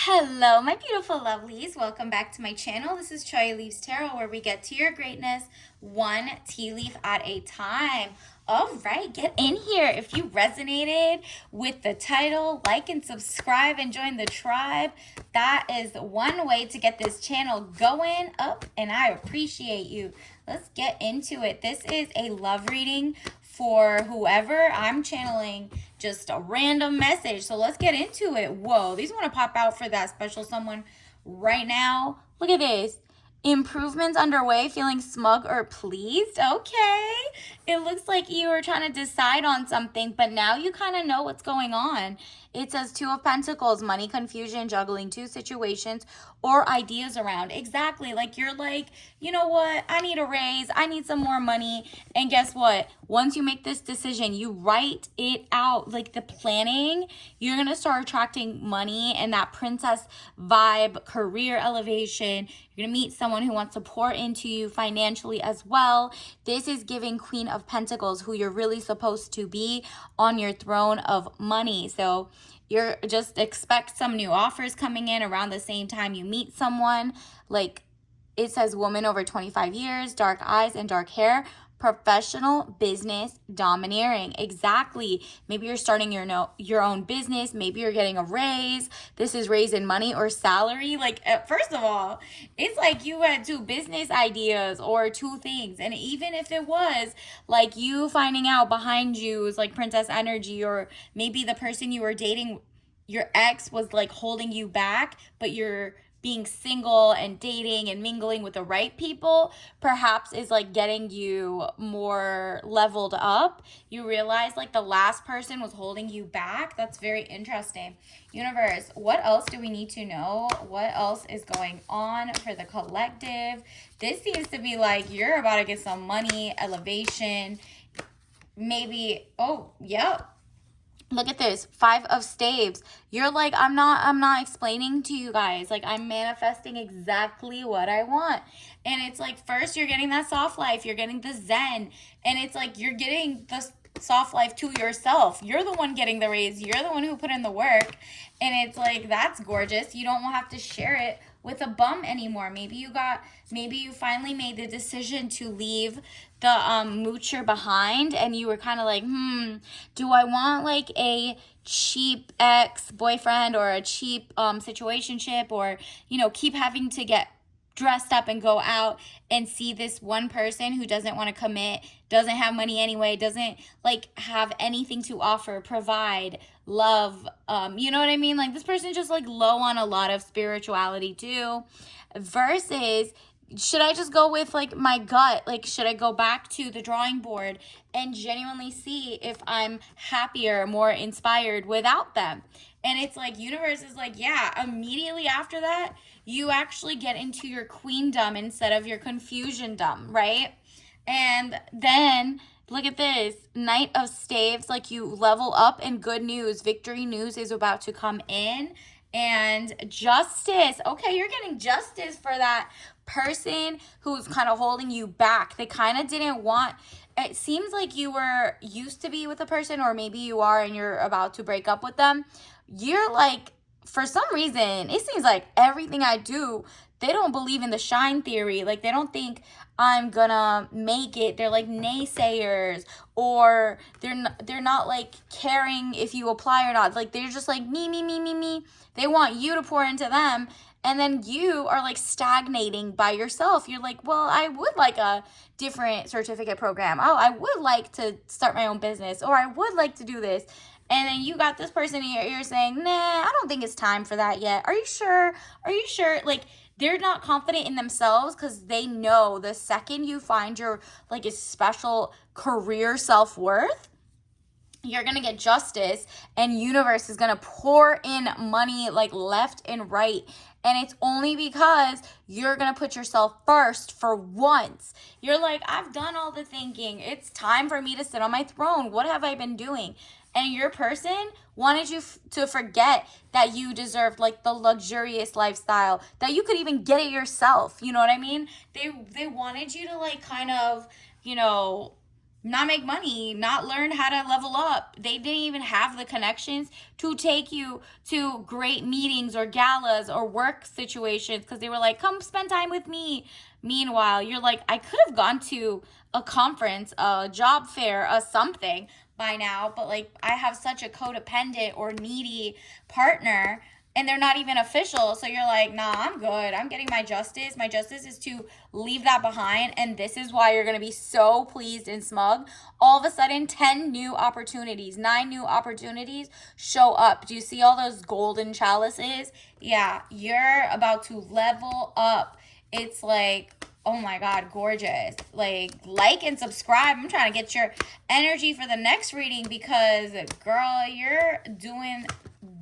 Hello, my beautiful lovelies. Welcome back to my channel. This is Choy Leaves Tarot, where we get to your greatness one tea leaf at a time. All right, get in here. If you resonated with the title, like and subscribe and join the tribe. That is one way to get this channel going up, and I appreciate you. Let's get into it. This is a love reading for whoever I'm channeling, just a random message. So let's get into it. Whoa, these want to pop out for that special someone right now. Look at this. Improvements underway, feeling smug or pleased. Okay. It looks like you were trying to decide on something, but now you kind of know what's going on. It says Two of Pentacles, money confusion, juggling two situations or ideas around. Exactly. Like you're like, you know what? I need a raise. I need some more money. And guess what? Once you make this decision, you write it out, like the planning, you're going to start attracting money and that princess vibe, career elevation. You're going to meet someone who wants to pour into you financially as well. This is giving Queen of Pentacles, who you're really supposed to be on your throne of money. So you're just expect some new offers coming in around the same time you meet someone. Like it says woman over 25 years, dark eyes and dark hair, professional, business, domineering. Exactly. Maybe you're starting your own business. Maybe you're getting a raise. This is raise in money or salary. Like, first of all, it's like you had two business ideas or two things. And even if it was like you finding out behind you is like princess energy, or maybe the person you were dating, your ex was like holding you back, but you're being single and dating and mingling with the right people perhaps is like getting you more leveled up. You realize like the last person was holding you back. That's very interesting. Universe, what else do we need to know? What else is going on for the collective? This seems to be like you're about to get some money, elevation, maybe. Oh, yep. Look at this, Five of Staves. You're like, I'm not explaining to you guys. Like, I'm manifesting exactly what I want. And it's like, first you're getting that soft life. You're getting the zen. And it's like, you're getting the soft life to yourself. You're the one getting the raise. You're the one who put in the work. And it's like, that's gorgeous. You don't have to share it with a bum anymore. Maybe you finally made the decision to leave the moocher behind, and you were kind of like, do I want like a cheap ex-boyfriend or a cheap situationship, or keep having to get dressed up and go out and see this one person who doesn't want to commit, doesn't have money anyway, doesn't like have anything to offer, provide, love, you know what I mean? Like this person just like low on a lot of spirituality too, versus should I just go with like my gut? Like, should I go back to the drawing board and genuinely see if I'm happier, more inspired without them? And it's like, universe is like, yeah, immediately after that, you actually get into your queendom instead of your confusion-dom, right? And then look at this, Knight of Staves, like you level up and good news, victory news is about to come in. And justice. Okay, you're getting justice for that person who's kind of holding you back. They kind of didn't want, it seems like you were used to be with a person, or maybe you are and you're about to break up with them. You're like, for some reason, it seems like everything I do, they don't believe in the shine theory. Like they don't think I'm gonna make it. They're like naysayers, or they're not like caring if you apply or not. Like they're just like me. They want you to pour into them, and then you are like stagnating by yourself. You're like, well, I would like a different certificate program. Oh, I would like to start my own business, or I would like to do this. And then you got this person in your ear saying, nah, I don't think it's time for that yet. Are you sure? Are you sure? Like, they're not confident in themselves because they know the second you find your, like, a special career self-worth, you're going to get justice, and universe is going to pour in money like left and right. And it's only because you're going to put yourself first for once. You're like, I've done all the thinking. It's time for me to sit on my throne. What have I been doing? And your person wanted you to forget that you deserved like the luxurious lifestyle, that you could even get it yourself. You know what I mean? They wanted you to like kind of, not make money, not learn how to level up. They didn't even have the connections to take you to great meetings or galas or work situations because they were like, come spend time with me. Meanwhile, you're like, I could have gone to a conference, a job fair, a something by now, but like I have such a codependent or needy partner and they're not even official. So you're like, nah, I'm good. I'm getting my justice. My justice is to leave that behind. And this is why you're going to be so pleased and smug. All of a sudden, 10 new opportunities, 9 new opportunities show up. Do you see all those golden chalices? Yeah, you're about to level up. It's like, oh my God, gorgeous. Like and subscribe. I'm trying to get your energy for the next reading because, girl, you're doing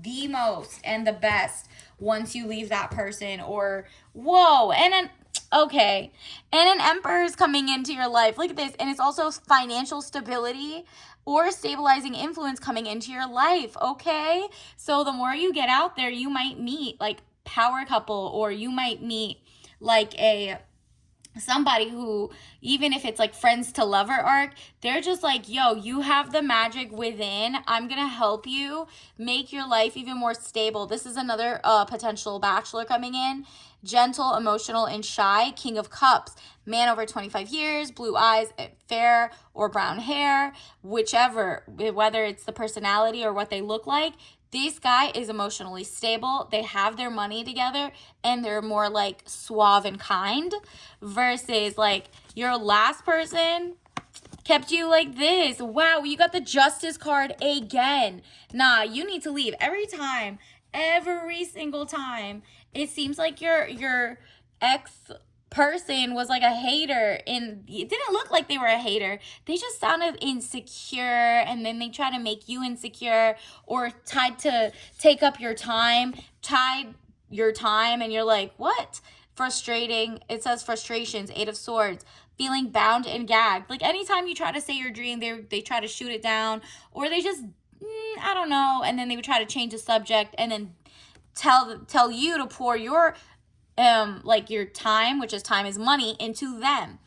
the most and the best once you leave that person. Or whoa, and then okay, and an emperor is coming into your life. Look at this. And it's also financial stability or stabilizing influence coming into your life. Okay, so the more you get out there, you might meet like power couple, or you might meet like a somebody who, even if it's like friends to lover arc, they're just like, yo, you have the magic within. I'm gonna help you make your life even more stable. This is another potential bachelor coming in. Gentle, emotional, and shy. King of Cups. Man over 25 years, blue eyes, fair or brown hair, whichever, whether it's the personality or what they look like. This guy is emotionally stable. They have their money together and they're more like suave and kind, versus like your last person kept you like this. Wow, you got the Justice card again. Nah, you need to leave. Every single time, it seems like your ex person was like a hater, and it didn't look like they were a hater. They just sounded insecure, and then they try to make you insecure, or tied to take up your time, and you're like, what? Frustrating. It says frustrations, 8 of Swords, feeling bound and gagged. Like anytime you try to say your dream, they try to shoot it down, or they just I don't know, and then they would try to change the subject and then tell you to pour your like your time, which is time is money, into them.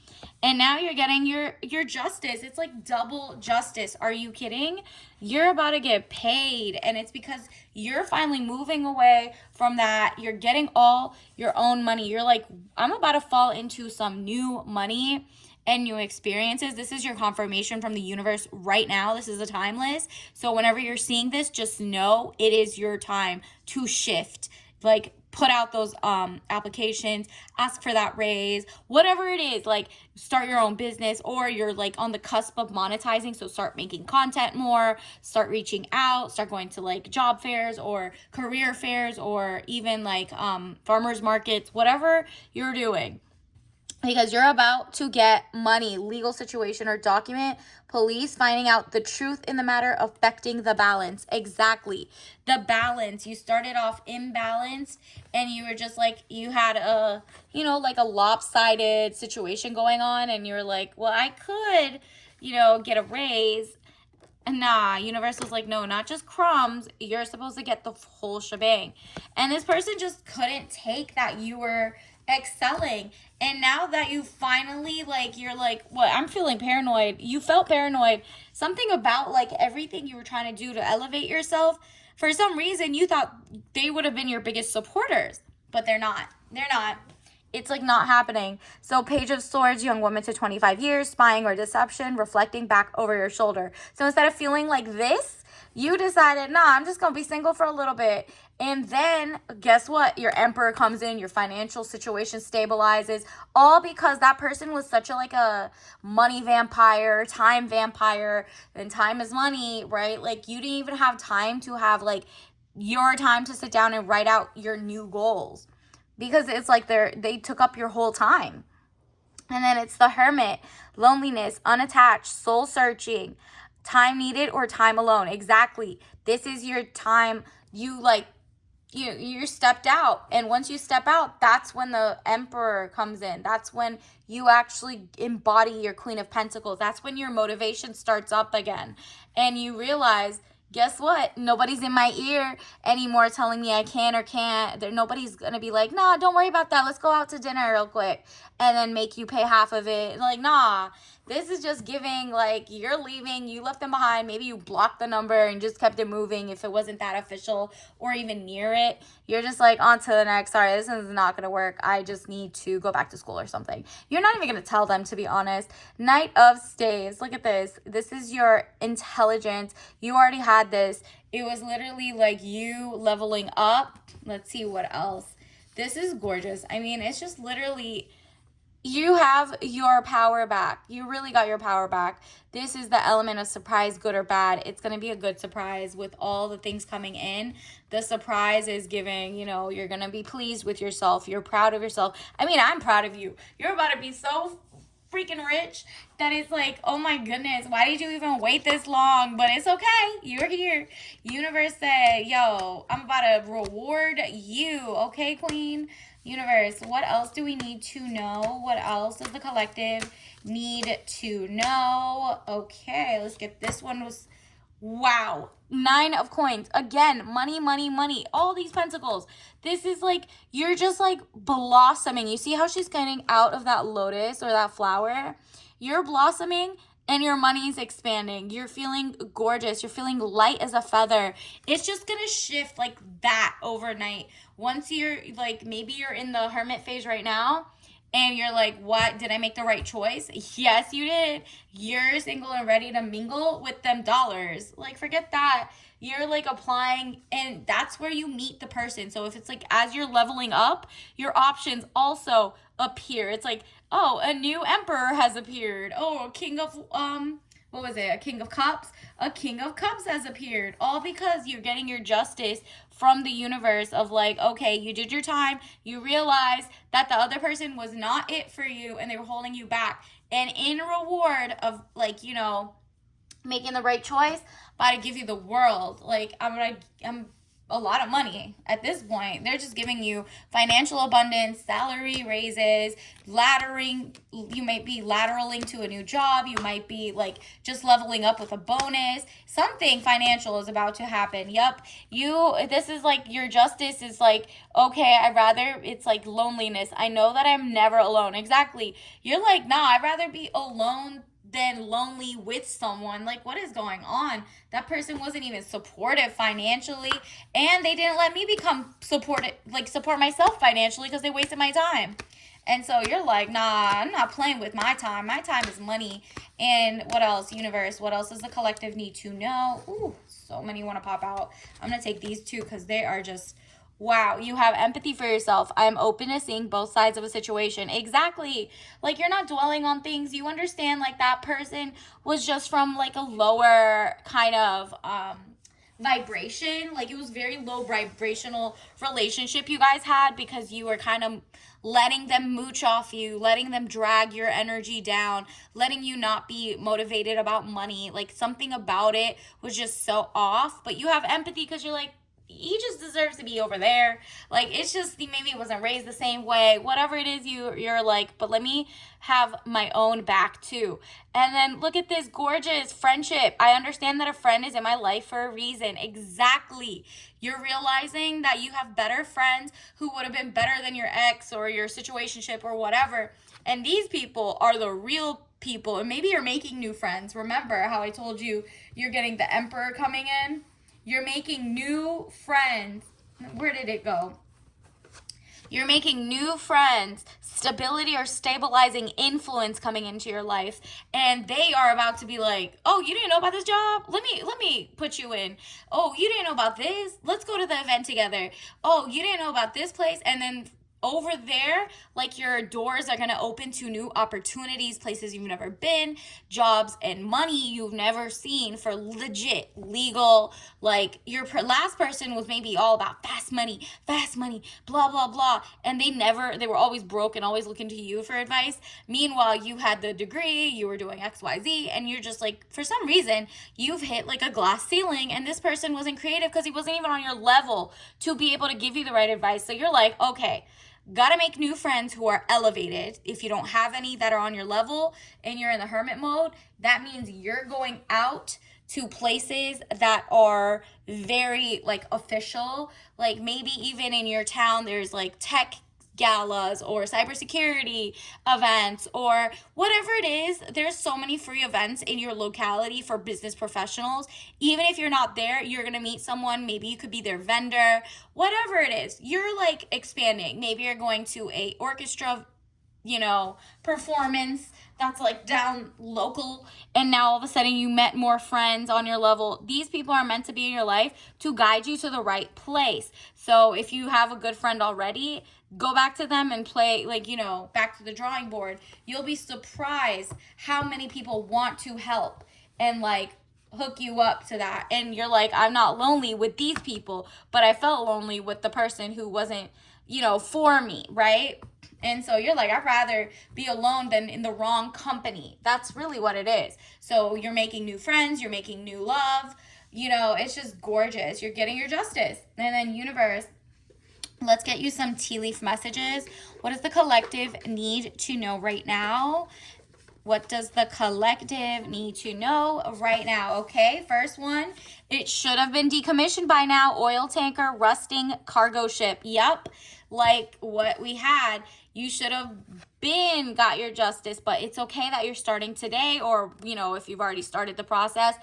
And now you're getting your justice. It's like double justice. Are you kidding? You're about to get paid, and it's because you're finally moving away from that. You're getting all your own money. You're like, I'm about to fall into some new money and new experiences. This is your confirmation from the universe right now. This is a timeless. So whenever you're seeing this, just know it is your time to shift. Like, put out those applications, ask for that raise, whatever it is. Like, start your own business, or you're like on the cusp of monetizing, so start making content more, start reaching out, start going to like job fairs or career fairs, or even like farmers markets, whatever you're doing, because you're about to get money. Legal situation or document. Police finding out the truth in the matter affecting the balance. Exactly. The balance. You started off imbalanced, and you were just like, you had a, like a lopsided situation going on, and you're like, well, I could, get a raise. And nah, universe was like, no, not just crumbs. You're supposed to get the whole shebang. And this person just couldn't take that you were excelling. And now that you finally, like, you're like, what? I'm feeling paranoid. You felt paranoid. Something about like everything you were trying to do to elevate yourself. For some reason, you thought they would have been your biggest supporters, but they're not. They're not. It's like not happening. So Page of Swords, young woman to 25 years, spying or deception, reflecting back over your shoulder. So instead of feeling like this, you decided, nah, I'm just going to be single for a little bit. And then guess what? Your emperor comes in, your financial situation stabilizes, all because that person was such a money vampire, time vampire, and time is money, right? Like, you didn't even have time to have like your time to sit down and write out your new goals, because it's like they took up your whole time. And then it's the Hermit, loneliness, unattached, soul searching, time needed or time alone. Exactly. This is your time. You stepped out, and once you step out, that's when the Emperor comes in. That's when you actually embody your Queen of Pentacles. That's when your motivation starts up again, and you realize, guess what? Nobody's in my ear anymore telling me I can or can't. Nobody's gonna be like, nah, don't worry about that. Let's go out to dinner real quick, and then make you pay half of it. Like, nah, This is just giving, like, you're leaving, you left them behind. Maybe you blocked the number and just kept it moving if it wasn't that official or even near it. You're just like, on to the next. Sorry, this is not going to work. I just need to go back to school or something. You're not even going to tell them, to be honest. Knight of Staves. Look at this. This is your intelligence. You already had this. It was literally like you leveling up. Let's see what else. This is gorgeous. I mean, it's just literally, you have your power back. You really got your power back. This is the element of surprise, good or bad. It's going to be a good surprise with all the things coming in. The surprise is giving, you know, you're going to be pleased with yourself. You're proud of yourself. I mean, I'm proud of you. You're about to be so freaking rich that it's like, oh my goodness, why did you even wait this long? But it's okay. You're here. Universe said, yo, I'm about to reward you. Okay, Queen? Universe, what else do we need to know? What else does the collective need to know? Okay, let's get this one. Was wow. 9 of Coins. Again, money, money, money. All these pentacles. This is like, you're just like blossoming. You see how she's getting out of that lotus or that flower? You're blossoming and your money's expanding. You're feeling gorgeous. You're feeling light as a feather. It's just going to shift like that overnight. Once you're like, maybe you're in the hermit phase right now and you're like, what? Did I make the right choice? Yes, you did. You're single and ready to mingle with them dollars. Like, forget that. You're like applying, and that's where you meet the person. So if it's like, as you're leveling up, your options also appear. It's like, oh, a new emperor has appeared. Oh, a king of, what was it? A king of cups? A king of cups has appeared. All because you're getting your justice from the universe of like, okay, you did your time. You realized that the other person was not it for you and they were holding you back. And in reward of like, you know, making the right choice, but I give you the world. Like, I'm a lot of money at this point. They're just giving you financial abundance, salary raises, laddering. You might be lateraling to a new job. You might be like just leveling up with a bonus. Something financial is about to happen. Yep. This is like your justice is like, okay, it's like loneliness. I know that I'm never alone. Exactly. You're like, nah, I'd rather be alone than lonely with someone. Like, what is going on? That person wasn't even supportive financially, and they didn't let me support myself financially because they wasted my time. And so you're like, nah, I'm not playing with my time. My time is money. And what else, universe? What else does the collective need to know? Ooh, so many want to pop out. I'm going to take these two because they are just, wow. You have empathy for yourself. I'm open to seeing both sides of a situation. Exactly. Like, you're not dwelling on things. You understand, like, that person was just from, like, a lower kind of, vibration. Like, it was very low vibrational relationship you guys had because you were kind of letting them mooch off you, letting them drag your energy down, letting you not be motivated about money. Like, something about it was just so off. But you have empathy because you're like, he just deserves to be over there. Like, it's just, maybe it wasn't raised the same way. Whatever it is, you're like, but let me have my own back too. And then look at this gorgeous friendship. I understand that a friend is in my life for a reason. Exactly. You're realizing that you have better friends who would have been better than your ex or your situationship or whatever. And these people are the real people. And maybe you're making new friends. Remember how I told you you're getting the emperor coming in? You're making new friends. Where did it go? You're making new friends, stability or stabilizing influence coming into your life. And they are about to be like, oh, you didn't know about this job? Let me put you in. Oh, you didn't know about this? Let's go to the event together. Oh, you didn't know about this place? And then over there, like, your doors are going to open to new opportunities, places you've never been, jobs and money you've never seen for legit, legal. Like, your last person was maybe all about fast money, blah, blah, blah. And they were always broke and always looking to you for advice. Meanwhile, you had the degree, you were doing XYZ, and you're just like, for some reason, you've hit like a glass ceiling, and this person wasn't creative because he wasn't even on your level to be able to give you the right advice. So you're like, okay, gotta make new friends who are elevated. If you don't have any that are on your level and you're in the hermit mode, that means you're going out to places that are very like official. Like, maybe even in your town, there's like tech galas or cybersecurity events or whatever it is. There's so many free events in your locality for business professionals. Even if you're not there, you're going to meet someone. Maybe you could be their vendor, whatever it is. You're like expanding. Maybe you're going to a orchestra, performance that's like down local, and now all of a sudden you met more friends on your level. These people are meant to be in your life to guide you to the right place. So if you have a good friend already, go back to them and play, back to the drawing board. You'll be surprised how many people want to help and hook you up to that. And you're like, I'm not lonely with these people, but I felt lonely with the person who wasn't, for me, right? And so you're like, I'd rather be alone than in the wrong company. That's really what it is. So you're making new friends, you're making new love. It's just gorgeous. You're getting your justice. And then universe, let's get you some tea leaf messages. What does the collective need to know right now? What does the collective need to know right now? Okay, first one, it should have been decommissioned by now. Oil tanker, rusting cargo ship. Yep, like what we had. You should have got your justice, but it's okay that you're starting today, or, if you've already started the process.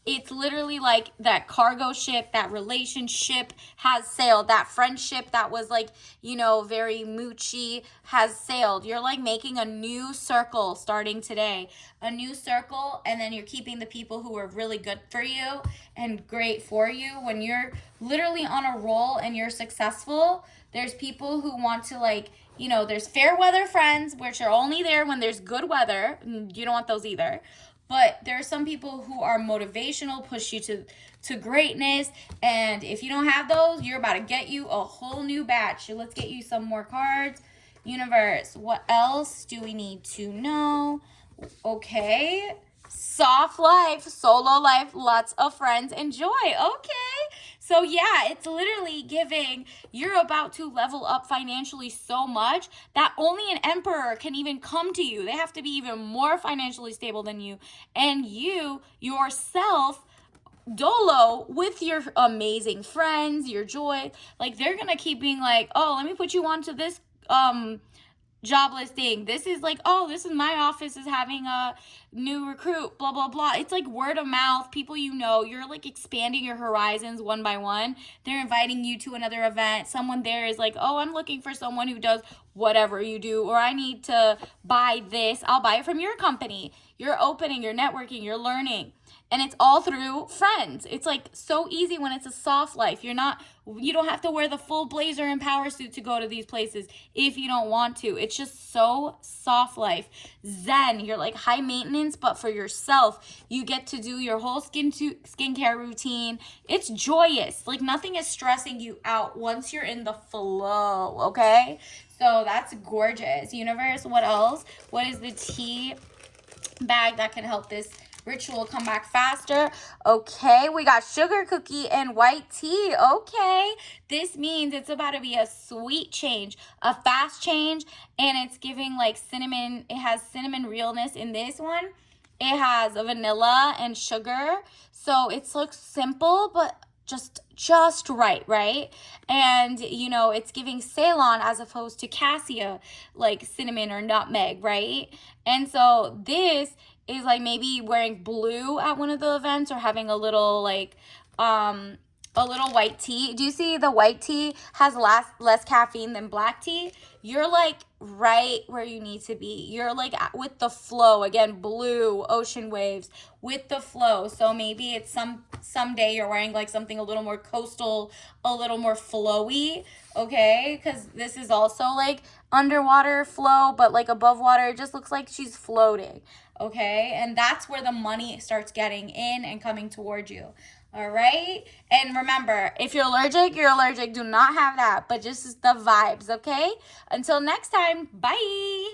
It's literally like that cargo ship, that relationship has sailed. That friendship that was very moochy has sailed. You're making a new circle starting today. A new circle, and then you're keeping the people who are really good for you and great for you. When you're literally on a roll and you're successful, there's people who want to there's fair weather friends, which are only there when there's good weather. You don't want those either. But there are some people who are motivational, push you to greatness. And if you don't have those, you're about to get you a whole new batch. So let's get you some more cards. Universe, what else do we need to know? Okay. Soft life, solo life, lots of friends, enjoy. Okay. So yeah, it's literally giving you're about to level up financially so much that only an emperor can even come to you. They have to be even more financially stable than you. And you yourself, dolo, with your amazing friends, your joy, they're going to keep being oh, let me put you onto this job listing. This is this is my office is having a new recruit, blah blah blah. It's word of mouth, people you're expanding your horizons one by one. They're inviting you to another event. Someone there is oh, I'm looking for someone who does whatever you do, or I need to buy this, I'll buy it from your company. You're opening, you're networking, you're learning. And it's all through friends. It's so easy when it's a soft life. You don't have to wear the full blazer and power suit to go to these places if you don't want to. It's just so soft life. Zen, you're high maintenance, but for yourself. You get to do your whole skincare routine. It's joyous. Nothing is stressing you out once you're in the flow, okay? So that's gorgeous. Universe, what else? What is the tea bag that can help this ritual come back faster? Okay, we got sugar cookie and white tea. Okay, this means it's about to be a sweet change, a fast change, and it's giving cinnamon. It has cinnamon realness in this one. It has a vanilla and sugar, so it looks simple but just right? And it's giving Ceylon as opposed to cassia, cinnamon or nutmeg, right? And so this is maybe wearing blue at one of the events, or having a little white tea. Do you see the white tea has less caffeine than black tea? You're right where you need to be. You're with the flow. Again, blue, ocean waves, with the flow. So maybe it's someday you're wearing something a little more coastal, a little more flowy, okay? Because this is also underwater flow, but above water, it just looks like she's floating, okay? And that's where the money starts getting in and coming towards you. All right. And remember, if you're allergic, you're allergic. Do not have that, but just the vibes. Okay. Until next time. Bye.